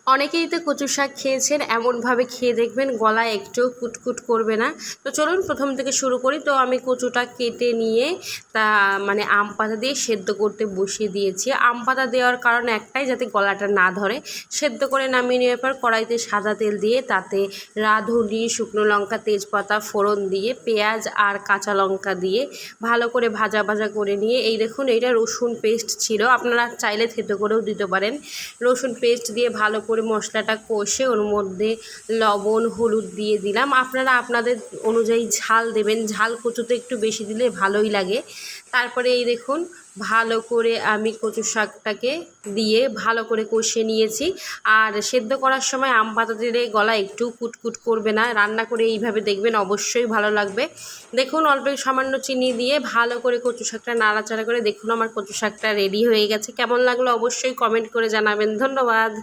অনেকেই তো কচু শাক খেয়েছেন, এমনভাবে খেয়ে দেখবেন গলায় একটুও কুটকুট করবে না। তো চলুন প্রথম থেকে শুরু করি। তো আমি কচুটা কেটে নিয়ে তা আম পাতা দিয়ে সেদ্ধ করতে বসিয়ে দিয়েছি। আম পাতা দেওয়ার কারণ একটাই, যাতে গলাটা না ধরে। সেদ্ধ করে নামিয়ে নেওয়ার পর কড়াইতে সাদা তেল দিয়ে তাতে রাঁধুনি, শুকনো লঙ্কা, তেজপাতা ফোড়ন দিয়ে পেঁয়াজ আর কাঁচা লঙ্কা দিয়ে ভালো করে ভাজা ভাজা করে নিয়ে, এই দেখুন এইটা রসুন পেস্ট ছিল, আপনারা চাইলে থেতো করেও দিতে পারেন। রসুন পেস্ট দিয়ে ভালো করে মশলাটা কষে ওর মধ্যে লবণ হলুদ দিয়ে দিলাম। আপনারা আপনাদের অনুযায়ী ঝাল দেবেন, ঝাল কচুতে একটু বেশি দিলে ভালোই লাগে। তারপরে এই দেখুন ভালো করে আমি কচু শাকটাকে দিয়ে ভালো করে কষিয়ে নিয়েছি। আর সেদ্ধ করার সময় আম পাতা দিলে গলা একটু কুটকুট করবে না। রান্না করে এইভাবে দেখবেন, অবশ্যই ভালো লাগবে। দেখুন অল্প সামান্য চিনি দিয়ে ভালো করে কচু শাকটা নাড়াচাড়া করে দেখুন আমার কচু শাকটা রেডি হয়ে গেছে। কেমন লাগলো অবশ্যই কমেন্ট করে জানাবেন। ধন্যবাদ।